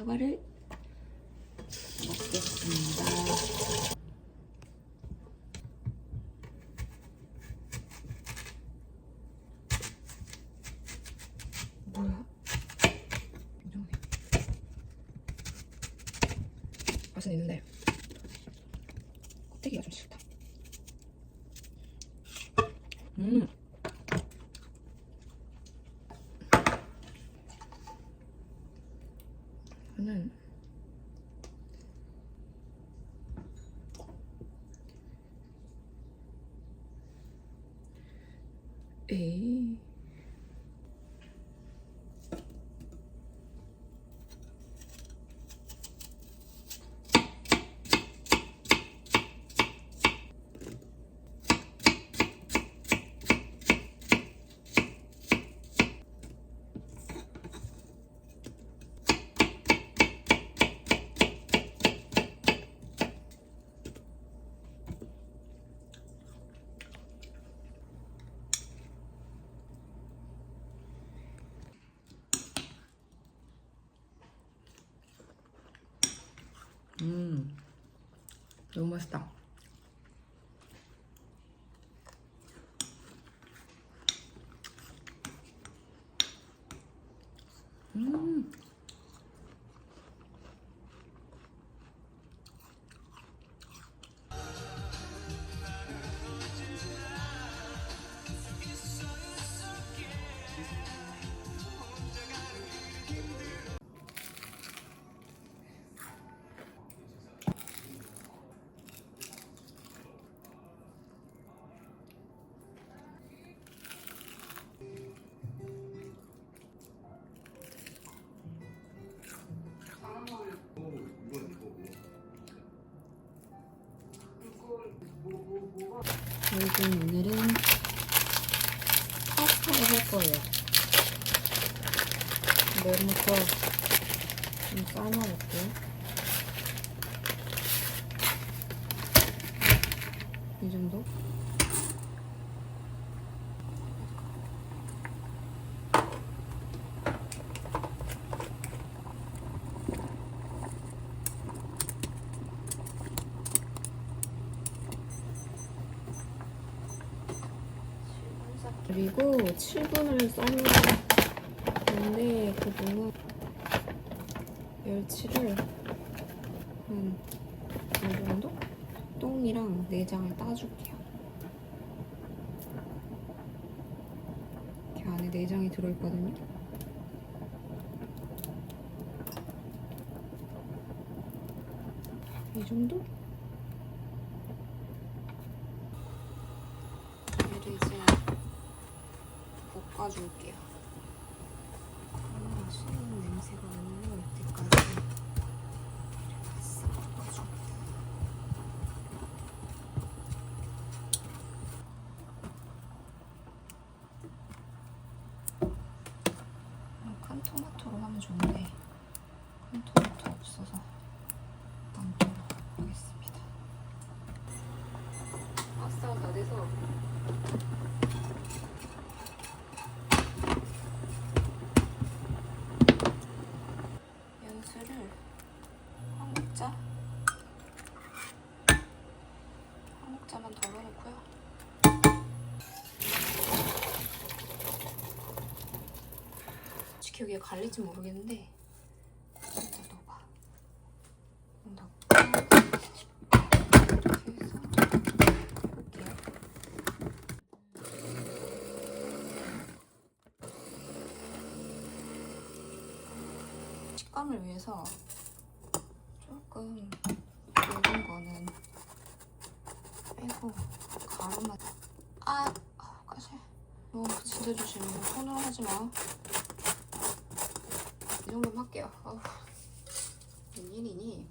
사과를 먹겠습니다. 뭐야? 이상해. 맛은 있는데 껍데기가 좀 싫다. 저는 에이 너무 맛있다. 저희는 오늘은 파스타를 할 거예요. 면부터 좀 삶아볼게요. 이 정도? 그리고 7분을 삶는데 그동안 멸치를 한 이 정도? 똥이랑 내장을 따줄게요. 이렇게 안에 내장이 들어있거든요. 이 정도? 얘를 이제 볶아줄게요. 맛있는 냄새가 안 나올 때까지 싹 볶아줍니다. 칸토마토로 하면 좋은데 칸토마토 없어서 남도로 하겠습니다. 파스타가 다 돼서 연수를 한 국자만 더 넣어놓고요. 솔직히 여기에 갈릴지 모르겠는데 일단 넣어봐. 넣고 이렇게 해서 볶을게요. 식감을 위해서 조금 굵은 거는 빼고 가루만 까지 너무 진짜 조심해. 손으로 하지 마. 이 정도만 할게요. 웬일이니?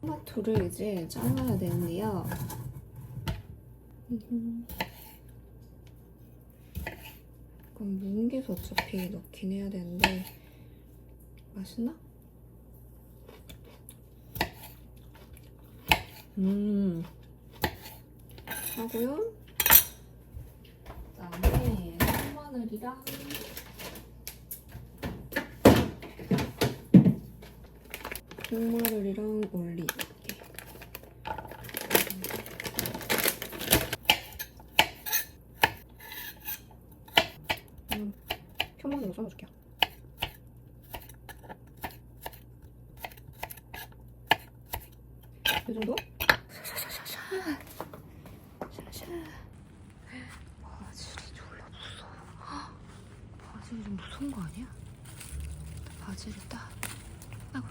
토마토를 이제 잘라야 되는데요. 그럼 뭉개서 어차피 넣긴 해야 되는데 맛있나? 하고요. 그다음에 생마늘이랑 콩마늘이랑 올리브. 평범하게 썰어줄게요. 이 정도? 샤샤샤샤. 바질이 졸라 무서워. 바질이 좀 무서운 거 아니야? 바질을 따. 아이고.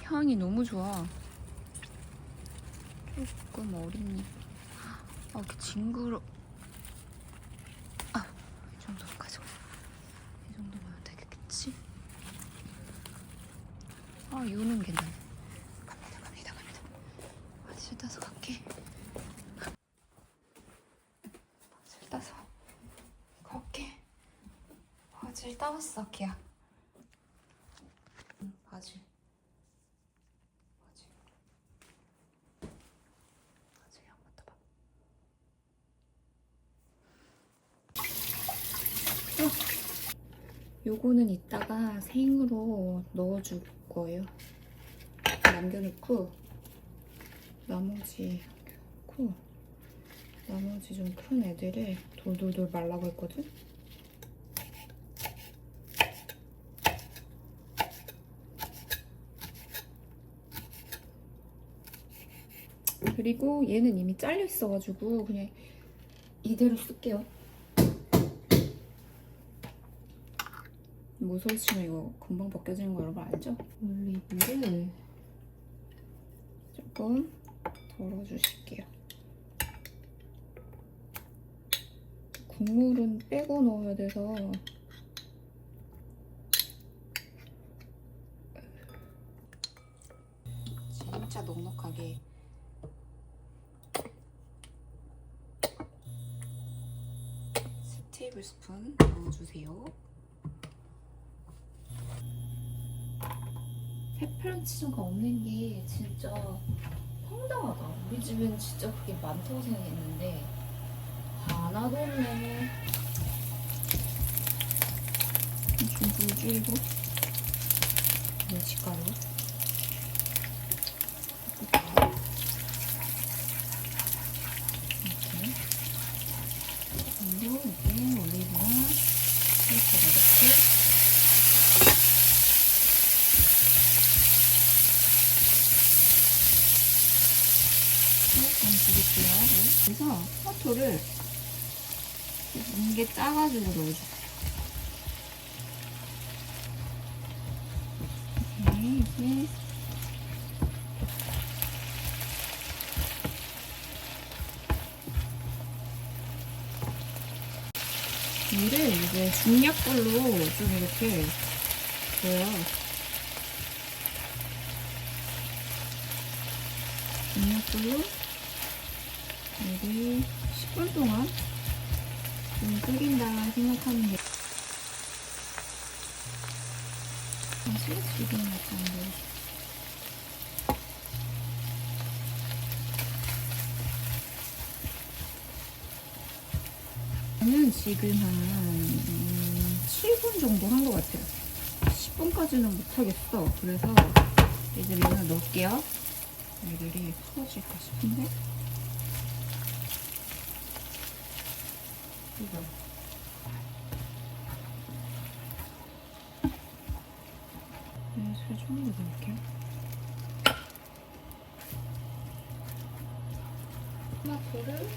향이 너무 좋아. 조금 어린 잎. 이렇게 징그러. 이 정도로 가져가. 이 정도면 되겠지? 이거는 괜찮네. 갑니다. 바질 따서 갈게. 바질 따서 갈게. 바질 따왔어, 걔야. 바질 향 맡아봐. 요거는 이따가 생으로 넣어줄 거예요. 남겨놓고 나머지 좀 큰 애들을 돌돌돌 말라고 했거든? 그리고 얘는 이미 잘려 있어가지고 그냥 이대로 쓸게요. 모서리 치면 이거 금방 벗겨지는 거 여러분 알죠? 올리브를 조금 덜어주실게요. 국물은 빼고 넣어야 돼서 진짜 넉넉하게 테이블스푼 넣어주세요. 페페론치노가 없는 게 진짜 황당하다. 우리 집엔 진짜 그게 많다고 생각했는데 하나도 없네. 좀 줄이고 멸치가루 이렇게 그리고 이렇게 올리브랑 이렇게 이렇게 드릴게요. 그래서 토마토를 뭉게 짜가지고 넣어주세요. 이렇게 물을 이제 중약불로 좀 이렇게 넣어요. 중약불로 여기 10분 동안 좀 끓인다 생각하면 돼요. 사실 지금 약간 저는 지금 한 7분 정도 한 것 같아요. 10분까지는 못하겠어. 그래서 이제 면을 넣을게요. 애들이 풀어질까 싶은데 이거 술 좀 더 넣을게요. 토마토를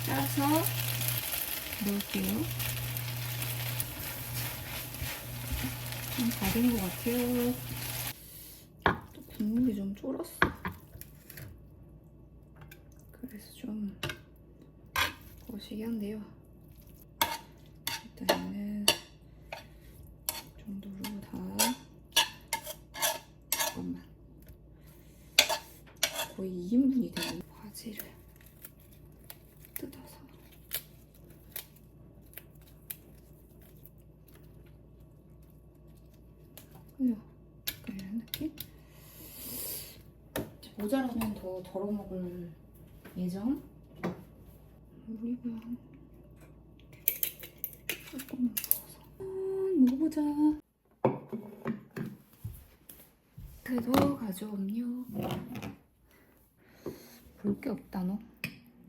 짜서 넣을게요. 좀 다 된 것 같아요. 또 국물이 좀 쫄았어. 그래서 좀 거시기 한데요. 일단은 이 정도로 다 잠깐만 거의 2인분이 되는 바지를 뜯어서 약간 이런 느낌? 모자라면 더 덜어 먹을 예정. 올리브영 조금만 부어서 먹어보자. 그래도 가져옴요. 볼 게 없다 너.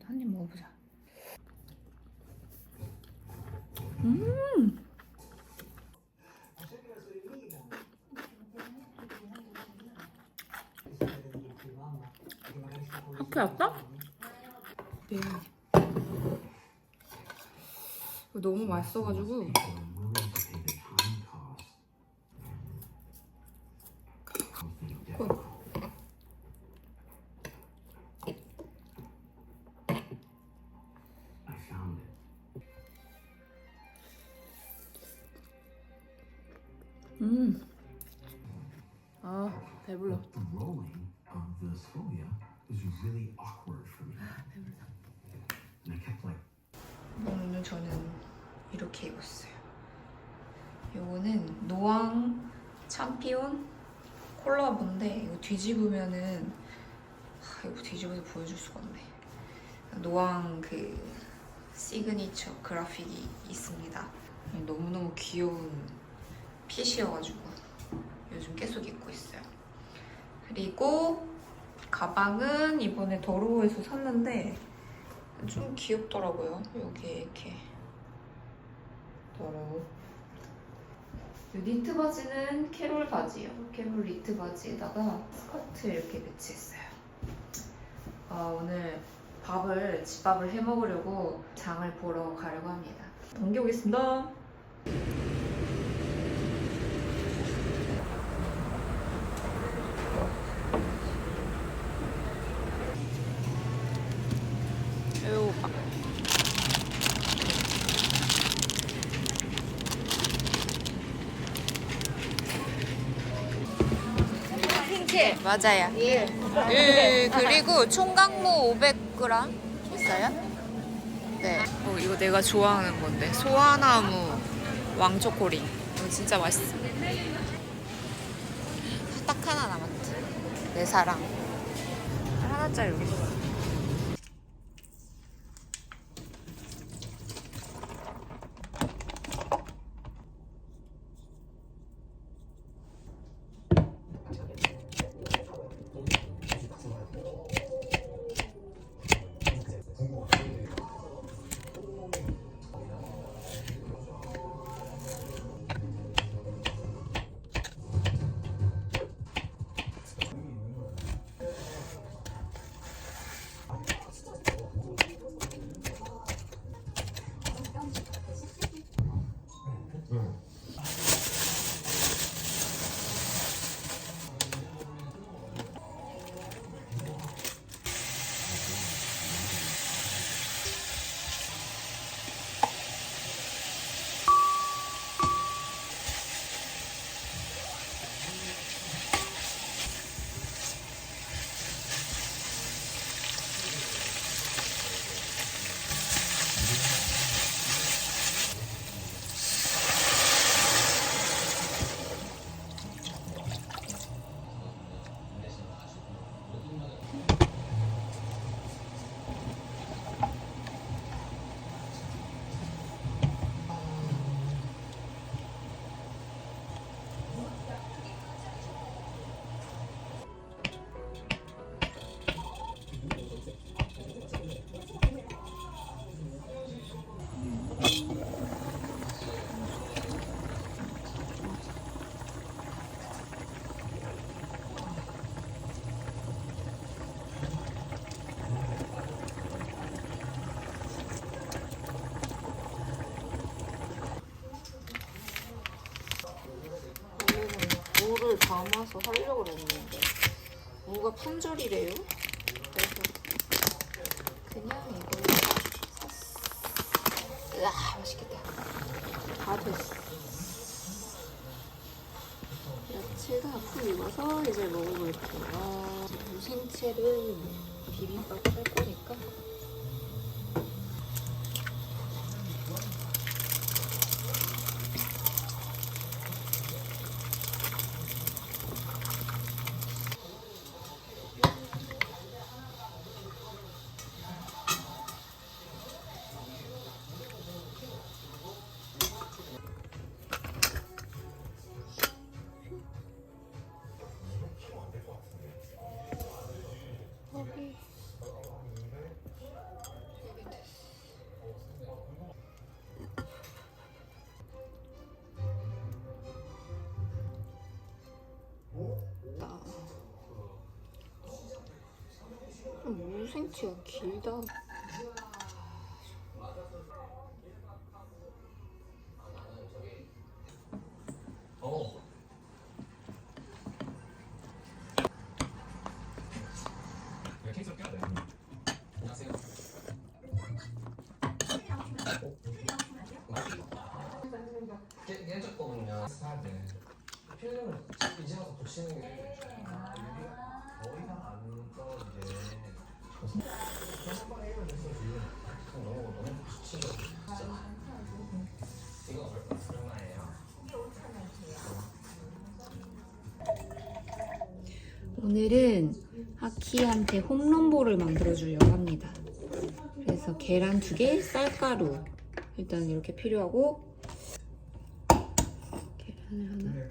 한 입 먹어보자. 학교 왔다? 네. 너무 맛있어가지고. 콜. 아, 배불러. The rolling of the scolia was really awkward for me. And I kept like 오늘 저는 이렇게 입었어요. 요거는 노앙 참피온 콜라보인데 이거 뒤집으면은 이거 뒤집어서 보여줄 수가 없네. 노앙 그 시그니처 그래픽이 있습니다. 너무너무 귀여운 핏이어가지고 요즘 계속 입고 있어요. 그리고 가방은 이번에 더로우에서 샀는데 좀 귀엽더라고요. 여기에 이렇게 더러워. 이 니트 바지는 캐롤 바지예요. 캐롤 니트 바지에다가 스커트 이렇게 매치했어요. 오늘 집밥을 해 먹으려고 장을 보러 가려고 합니다. 옮겨오겠습니다. 배고파. 맞아요. 예. 그리고 총각무 500g 있어요? 네. 이거 내가 좋아하는 건데 소화나무 왕초코링. 이거 진짜 맛있어. 딱 하나 남았지. 내 사랑. 하나짜리 여기 있어. 무를 담아서 하려고 그랬는데 무가 품절이래요. 그래서 그냥 이걸 샀어. 으아, 맛있겠다. 다 됐어. 야채가 앞으로 익어서 이제 먹어볼게요. 무생채를 비빔밥 할 거니까 5cm가 길다. 깨질 거군요. 스타일인데 필름을 이제 와서 붙이는 게 더 이상 안 떨어지게 한번 해면 됐어 지금. 너무 붙이죠 진짜. 이거 얼마예요? 오늘은 하키한테 홈런볼을 만들어주려고 합니다. 그래서 계란 2개, 쌀가루 일단 이렇게 필요하고 계란을 하나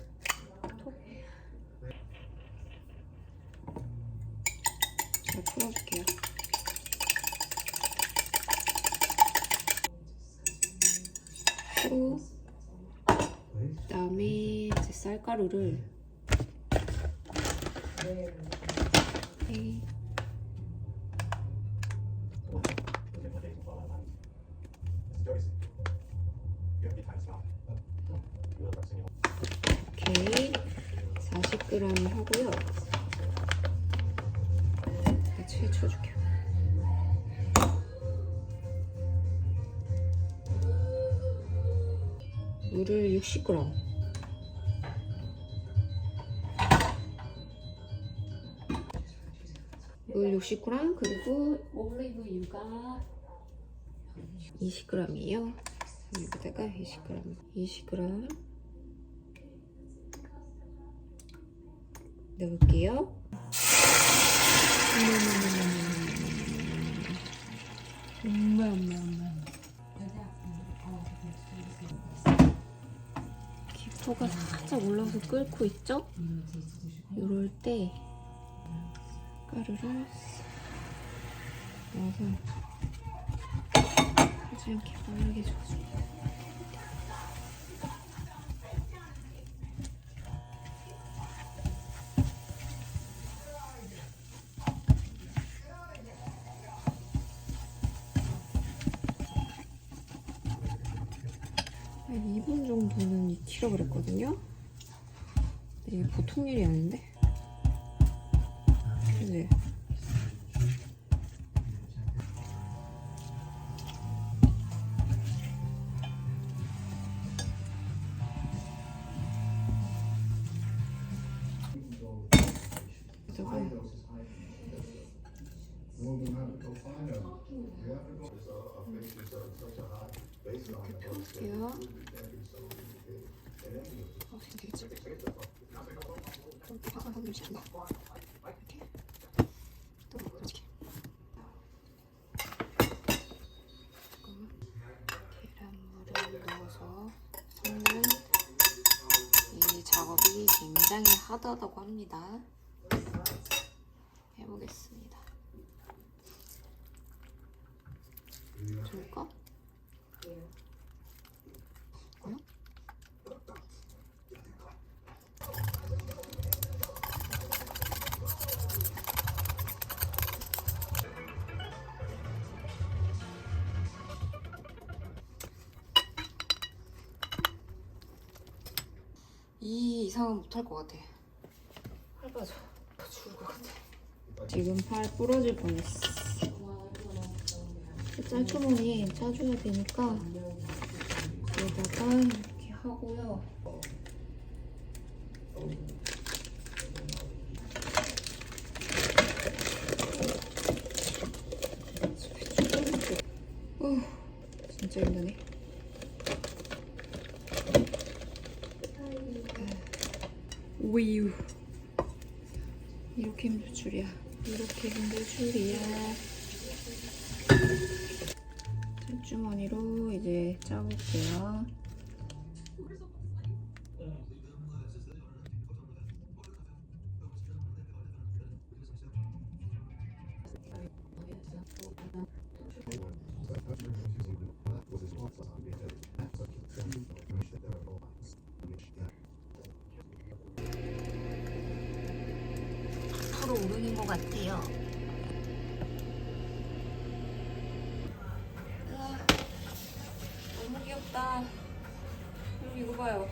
톡. 잘 풀어줄게요. 그리고 그다음에 이제 쌀가루를 이렇게 40g 하고요. 같이 해쳐줄게요. 물을 60g. 물 60g 그리고 올리브유가 20g이에요. 여기다가 20g 넣을게요. 기포가 살짝 올라와서 끓고 있죠? 이럴 때 가루를 넣어서 하지 않게 빠르게 줘줍니다. 한 2분 정도는 익히려 그랬거든요. 이게 보통 일이 아닌데? 네. 이렇게 펴볼게요. 어떻게 되겠지? 좀 파가 건들지 않나? 이렇게 또 이렇게 계란물을 넣어서 섞는 이 작업이 굉장히 하다고 합니다. 해보겠습니다. 줄까? 이 이상은 못할 것 같아. 팔 빠져. 죽을 것 같아. 지금 팔 부러질 뻔했어. 짤주머니에 짜줘야 되니까 여기다가 이렇게 하고요. 진짜 힘드네. 우유. 이렇게 힘들 줄이야. 이렇게 힘들 줄이야. 짤주머니로 이제 짜볼게요. 앞으로 오르는 것 같아요. 이봐요.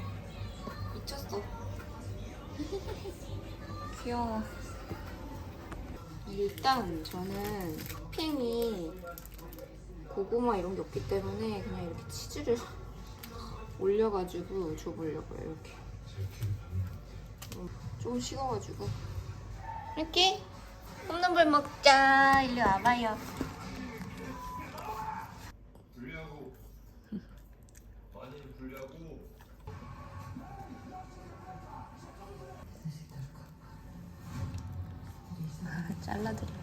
미쳤어. 귀여워. 일단 저는 토핑이 고구마 이런 게 없기 때문에 그냥 이렇게 치즈를 올려가지고 줘보려고요. 이렇게. 좀 식어가지고. 이렇게 홈런볼 먹자. 일로 와봐요. 분리하고 많이 분리하고 잘라드려.